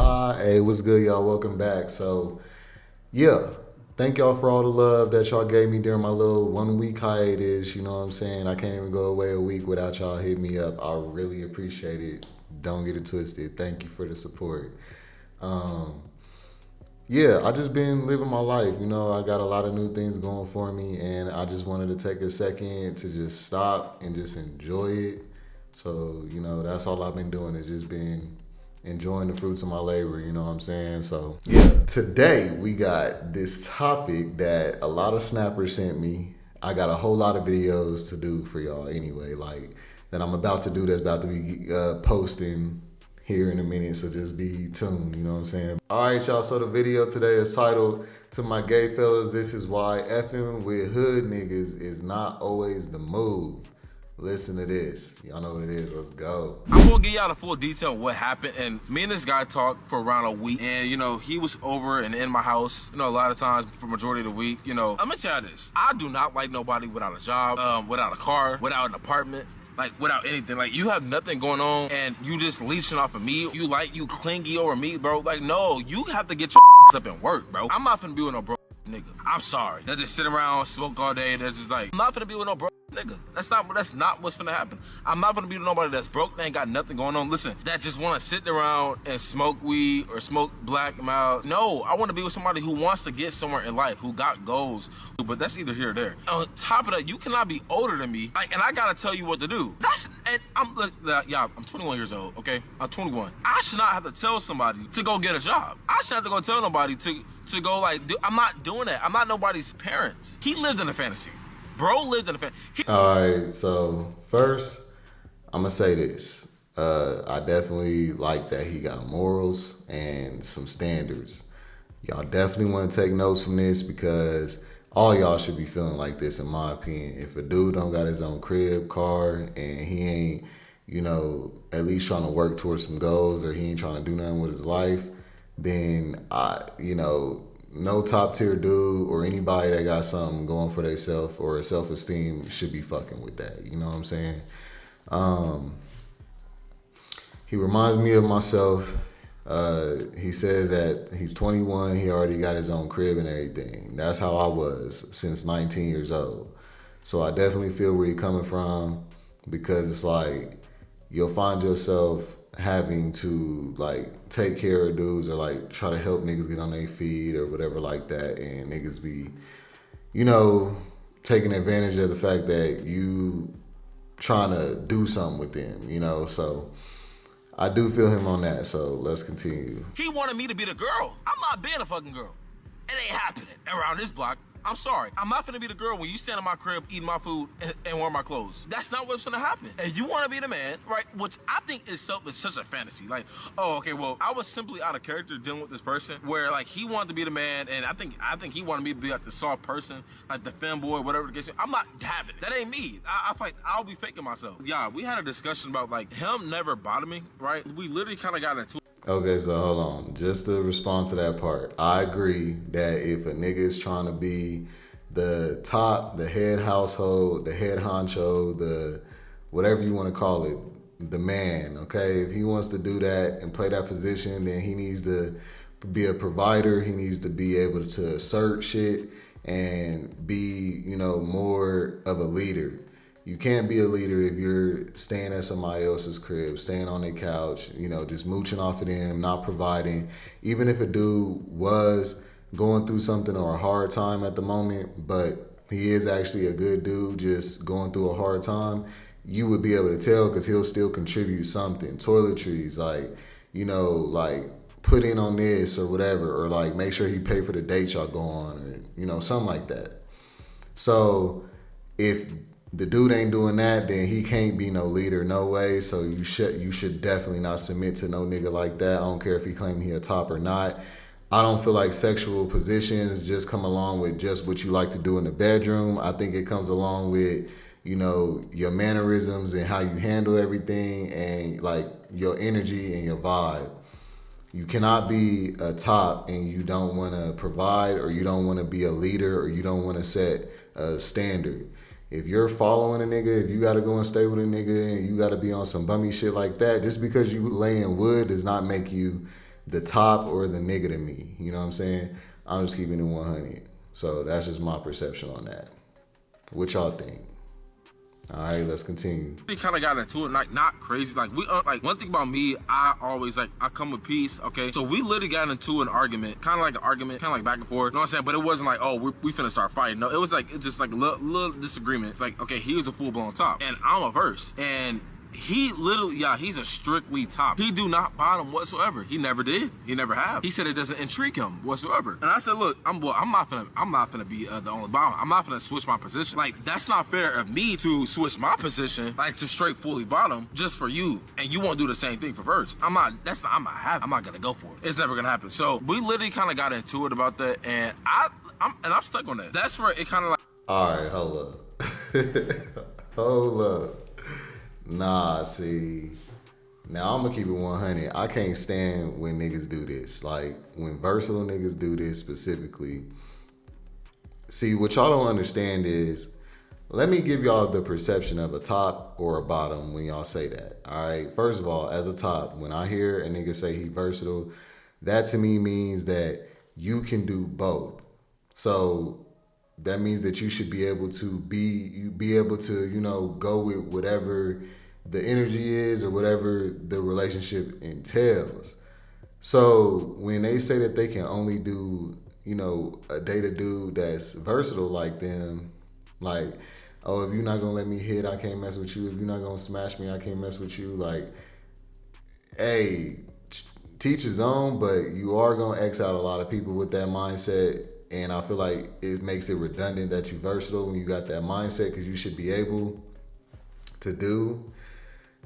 Hey, what's good, y'all? Welcome back. Yeah, thank y'all for all the love that y'all gave me during my little 1 week hiatus. You know what I'm saying? I can't even go away a week without y'all hitting me up. I really appreciate it. Don't get it twisted. Thank you for the support. Um, yeah, I just been living my life. I got a lot of new things going for me, and I just wanted to take a second to just stop and just enjoy it. That's all I've been doing is just been enjoying the fruits of my labor, you know what I'm saying? Today we got this topic that a lot of snappers sent me. I got a whole lot of videos to do for y'all anyway, that I'm about to do that's about to be posting here in a minute, so just be tuned, you know what I'm saying? All right, y'all, so the video today is titled, "To My Gay Fellas, This Is Why Effing with Hood Niggas Is Not Always the Move." Listen to this. Y'all know what it is. Let's go. I'm gonna give y'all the full detail of what happened. And me and this guy talked for around a week. And, he was over and in my house, a lot of times for majority of the week. I'm gonna tell you this. I do not like nobody without a job, without a car, without an apartment. Without anything. You have nothing going on and you just leeching off of me. You clingy over me, bro. No, you have to get your up and work, bro. I'm not finna be with no bro nigga. I'm sorry. They just sit around, smoke all day. That's just I'm not finna be with no bro nigga. That's not what's finna happen. I'm not gonna be with nobody that's broke, they ain't got nothing going on. Listen, that just wanna sit around and smoke weed or smoke black mouth. No, I wanna be with somebody who wants to get somewhere in life, who got goals. But that's either here or there. On top of that, you cannot be older than me, and I gotta tell you what to do. I'm 21 years old, okay? I'm 21. I should not have to tell somebody to go get a job. I should have to go tell nobody to go I'm not doing that. I'm not nobody's parents. He lived in a fantasy. Bro lived in a fantasy. All right, so first, I'm going to say this. I definitely like that he got morals and some standards. Y'all definitely want to take notes from this because all y'all should be feeling like this, in my opinion. If a dude don't got his own crib, car, and he ain't, at least trying to work towards some goals, or he ain't trying to do nothing with his life, then no top tier dude or anybody that got something going for themselves or self-esteem should be fucking with that. You know what I'm saying? He reminds me of myself. He says that he's 21. He already got his own crib and everything. That's how I was since 19 years old. So I definitely feel where you're coming from, because it's you'll find yourself having to take care of dudes or try to help niggas get on their feet or whatever like that, and niggas be taking advantage of the fact that you trying to do something with them, so I do feel him on that. So let's continue. He wanted me to be the girl. I'm not being a fucking girl. It ain't happening around this block. I'm sorry. I'm not finna be the girl when you stand in my crib, eating my food, and wear my clothes. That's not what's gonna happen. And you wanna be the man, right? Which I think itself is such a fantasy. I was simply out of character dealing with this person where he wanted to be the man, and I think he wanted me to be the soft person, the femboy, whatever the case. I'm not having it. That ain't me. I'll be faking myself. Yeah, we had a discussion about him never bothering me, right? We literally kind of got into. Okay, so hold on. Just to respond to that part, I agree that if a nigga is trying to be the top, the head household, the head honcho, the whatever you want to call it, the man, okay? If he wants to do that and play that position, then he needs to be a provider. He needs to be able to assert shit and be, more of a leader. You can't be a leader if you're staying at somebody else's crib, staying on their couch, just mooching off of them, not providing. Even if a dude was going through something or a hard time at the moment, but he is actually a good dude just going through a hard time, you would be able to tell because he'll still contribute something. Toiletries, put in on this or whatever, or make sure he pay for the dates y'all go on, or, something like that. So if the dude ain't doing that, then he can't be no leader, no way. So you should definitely not submit to no nigga like that. I don't care if he claim he a top or not. I don't feel like sexual positions just come along with just what you like to do in the bedroom. I think it comes along with, your mannerisms and how you handle everything, and your energy and your vibe. You cannot be a top and you don't want to provide, or you don't want to be a leader, or you don't want to set a standard. If you're following a nigga, if you got to go and stay with a nigga and you got to be on some bummy shit like that, just because you laying wood does not make you the top or the nigga to me. You know what I'm saying? I'm just keeping it 100. So that's just my perception on that. What y'all think? All right, let's continue. We kind of got into it, like not crazy. Like we, like one thing about me, I always like I come with peace. Okay, so we literally got into an argument, kind of like an argument, kind of like back and forth. You know what I'm saying? But it wasn't like, oh, we finna start fighting. No, it was like it's just like a little disagreement. It's like, okay, he was a full blown top, and I'm a verse, and he literally, yeah, he's a strictly top. He do not bottom whatsoever. He never did. He never have. He said it doesn't intrigue him whatsoever. And I said, look, I'm not gonna be the only bottom. I'm not gonna switch my position. Like that's not fair of me to switch my position like to straight fully bottom just for you, and you won't do the same thing for verse. I'm not gonna go for it. It's never gonna happen. So we literally kind of got into it about that, and I'm stuck on that. That's where it kind of like. All right, hold up. Hold up. Nah, see. Now I'm gonna keep it 100. I can't stand when niggas do this. Like when versatile niggas do this specifically. See, what y'all don't understand is, let me give y'all the perception of a top or a bottom when y'all say that. All right. First of all, as a top, when I hear a nigga say he versatile, that to me means that you can do both. So that means that you should be able to go with whatever the energy is or whatever the relationship entails. So when they say that they can only do, date a dude that's versatile like them, like, oh, if you're not gonna let me hit, I can't mess with you. If you're not gonna smash me, I can't mess with you. Like, hey, teach his own, but you are gonna X out a lot of people with that mindset. And I feel like it makes it redundant that you're versatile when you got that mindset, because you should be able to do,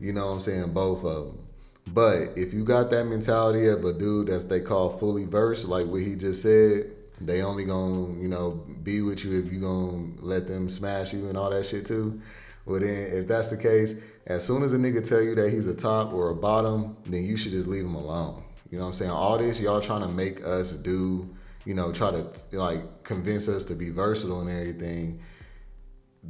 both of them. But if you got that mentality of a dude that's they call fully versed, like what he just said, they only gonna, be with you if you gonna let them smash you and all that shit too. Well then, if that's the case, as soon as a nigga tell you that he's a top or a bottom, then you should just leave him alone. You know what I'm saying? All this, y'all trying to make us do, try to like convince us to be versatile and everything.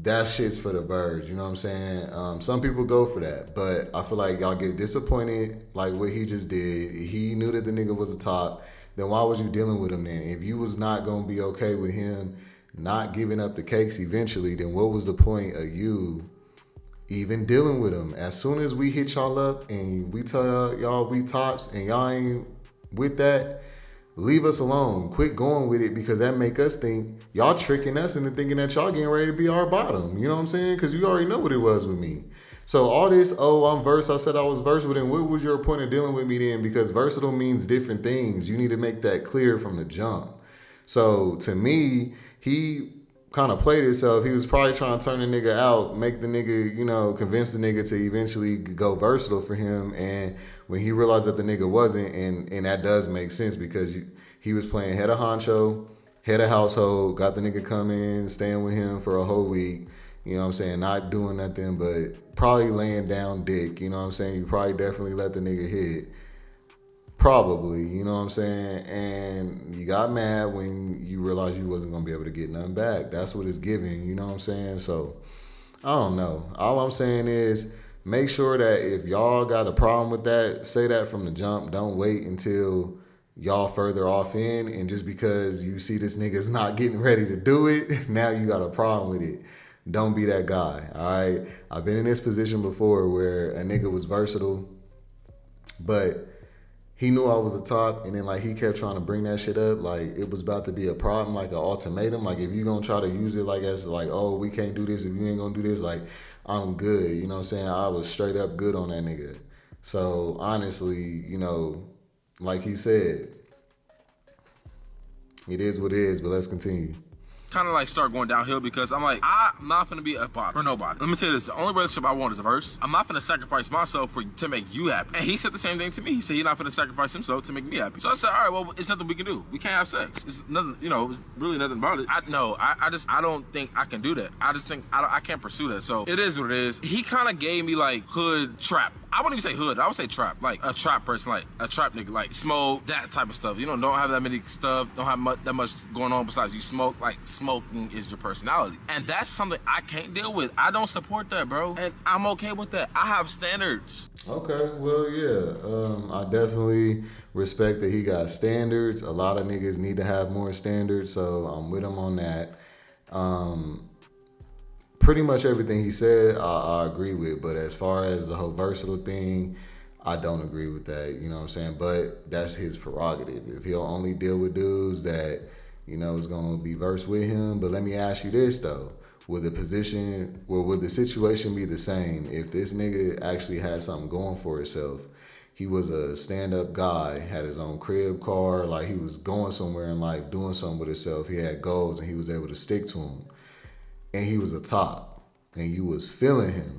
That shit's for the birds, you know what I'm saying? Some people go for that, but I feel like y'all get disappointed like what he just did. He knew that the nigga was a top. Then why was you dealing with him then? If you was not going to be okay with him not giving up the cakes eventually, then what was the point of you even dealing with him? As soon as we hit y'all up and we tell y'all we tops and y'all ain't with that, leave us alone. Quit going with it, because that make us think y'all tricking us into thinking that y'all getting ready to be our bottom. You know what I'm saying? Because you already know what it was with me. So all this, oh, I'm versed. I said I was versed with him. What was your point of dealing with me then? Because versatile means different things. You need to make that clear from the jump. So to me, he kind of played himself. He was probably trying to turn the nigga out, make the nigga, convince the nigga to eventually go versatile for him. And when he realized that the nigga wasn't, and that does make sense, because he was playing head of honcho, head of household, got the nigga come in, staying with him for a whole week, you know what I'm saying, not doing nothing but probably laying down dick, you know what I'm saying. You probably definitely let the nigga hit. Probably, you know what I'm saying? And you got mad when you realized you wasn't going to be able to get nothing back. That's what it's giving, you know what I'm saying? So, I don't know. All I'm saying is, make sure that if y'all got a problem with that, say that from the jump. Don't wait until y'all further off in, and just because you see this nigga's not getting ready to do it, now you got a problem with it. Don't be that guy, all right? I've been in this position before where a nigga was versatile, but he knew I was a top, and then like he kept trying to bring that shit up like it was about to be a problem, like an ultimatum. Like if you gonna try to use it like as like, oh, we can't do this if you ain't gonna do this, like I'm good. You know what I'm saying? I was straight up good on that nigga. So honestly, like he said, it is what it is, but let's continue. Kind of like start going downhill, because I'm like, I'm not gonna be a bot for nobody. Let me say this: the only relationship I want is a verse. I'm not gonna sacrifice myself to make you happy. And he said the same thing to me. He said he's not gonna sacrifice himself to make me happy. So I said, all right, well, it's nothing we can do. We can't have sex. It's nothing, it's really nothing about it. I don't think I can do that. I just think I can't pursue that. So it is what it is. He kind of gave me like hood trap. I wouldn't even say hood. I would say trap. Like a trap person, like a trap nigga, like smoke, that type of stuff. You know, don't have that many stuff, don't have that much going on besides you smoke. Like smoking is your personality. And that's something I can't deal with. I don't support that, bro. And I'm okay with that. I have standards. Okay, well, yeah. I definitely respect that he got standards. A lot of niggas need to have more standards, so I'm with him on that. Pretty much everything he said, I agree with. But as far as the whole versatile thing, I don't agree with that. You know what I'm saying? But that's his prerogative. If he'll only deal with dudes that, you know, is going to be versed with him. But let me ask you this, though. Would the situation be the same if this nigga actually had something going for himself? He was a stand-up guy, had his own crib car, like he was going somewhere in life, doing something with himself. He had goals and he was able to stick to them. And he was a top, and you was feeling him.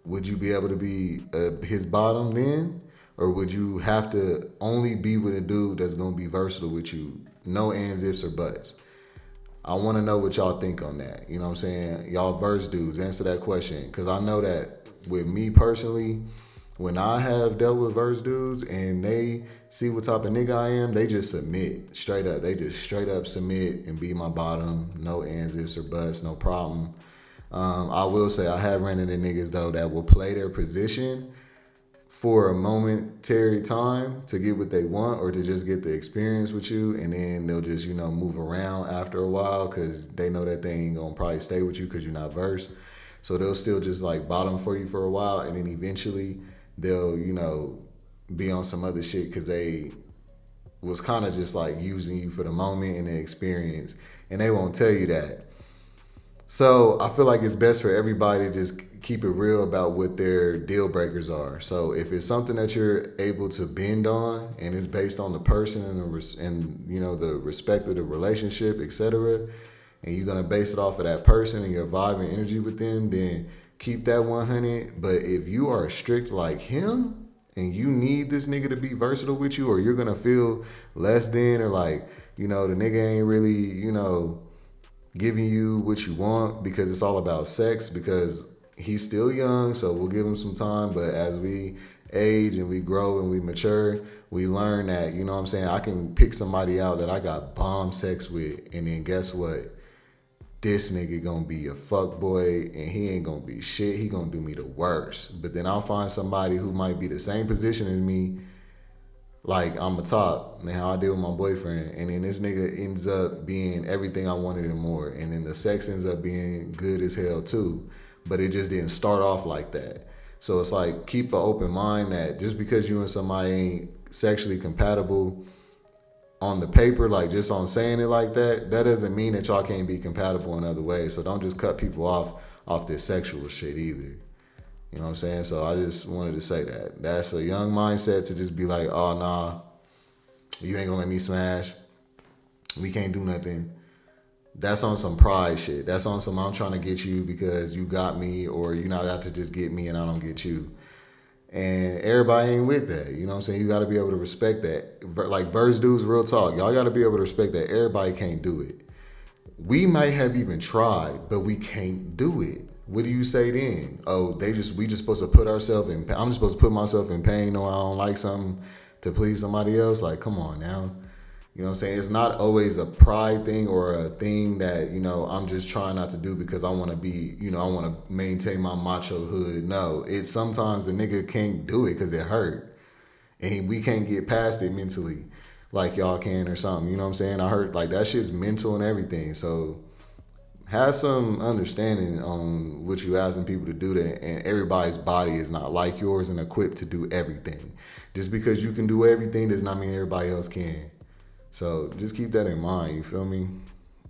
Would you be able to be his bottom then? Or would you have to only be with a dude that's going to be versatile with you? No ands, ifs, or buts. I want to know what y'all think on that. You know what I'm saying? Y'all verse dudes, answer that question. Because I know that with me personally, when I have dealt with verse dudes and they see what type of nigga I am, they just submit straight up. They just straight up submit and be my bottom. No ands, ifs, or buts, no problem. I will say I have ran into niggas though that will play their position for a momentary time to get what they want or to just get the experience with you, and then they'll just, you know, move around after a while because they know that they ain't gonna probably stay with you because you're not versed. So they'll still just like bottom for you for a while, and then eventually they'll, you know, be on some other shit because they was kind of just like using you for the moment and the experience, and they won't tell you that. So I feel like it's best for everybody to just keep it real about what their deal breakers are. So if it's something that you're able to bend on and it's based on the person and you know the respect of the relationship, etc., and you're gonna base it off of that person and your vibe and energy with them, then keep that 100. But if you are strict like him and you need this nigga to be versatile with you, or you're gonna feel less than, or like, you know, the nigga ain't really, you know, giving you what you want because it's all about sex, because he's still young, so we'll give him some time. But as we age and we grow and we mature, we learn that, you know what I'm saying, I can pick somebody out that I got bomb sex with, and then guess what? This nigga gonna be a fuck boy and he ain't gonna be shit. He gonna do me the worst. But then I'll find somebody who might be the same position as me, like I'm a top, and how I deal with my boyfriend, and then this nigga ends up being everything I wanted and more, and then the sex ends up being good as hell too, but it just didn't start off like that. So it's like, keep an open mind that just because you and somebody ain't sexually compatible on the paper, like just on saying it like that, that doesn't mean that y'all can't be compatible in other ways. So don't just cut people off this sexual shit either. You know what I'm saying? So I just wanted to say that. That's a young mindset to just be like, oh, nah, you ain't gonna let me smash. We can't do nothing. That's on some pride shit. That's on some I'm trying to get you because you got me, or you not out to just get me and I don't get you. And everybody ain't with that. You know what I'm saying? You got to be able to respect that. Like verse dudes, real talk. Y'all got to be able to respect that everybody can't do it. We might have even tried, but we can't do it. What do you say then? Oh, we just supposed to put ourselves in, I'm supposed to put myself in pain or I don't like something to please somebody else? Like, come on now. You know what I'm saying? It's not always a pride thing or a thing that, you know, I'm just trying not to do because I want to be, you know, I want to maintain my macho hood. No, it's sometimes the nigga can't do it because it hurt. And we can't get past it mentally like y'all can or something. You know what I'm saying? I heard like that shit's mental and everything. So have some understanding on what you asking people to do, that, and everybody's body is not like yours and equipped to do everything. Just because you can do everything does not mean everybody else can. So just keep that in mind, you feel me?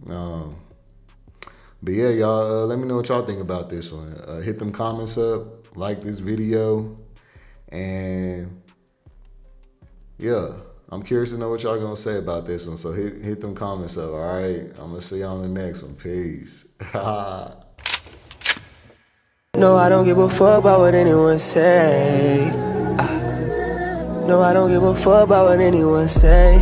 But yeah, y'all, let me know what y'all think about this one. Hit them comments up, like this video, and yeah, I'm curious to know what y'all gonna say about this one. So hit them comments up, all right? I'm gonna see y'all on the next one. Peace. No, I don't give a fuck about what anyone say. No, I don't give a fuck about what anyone say.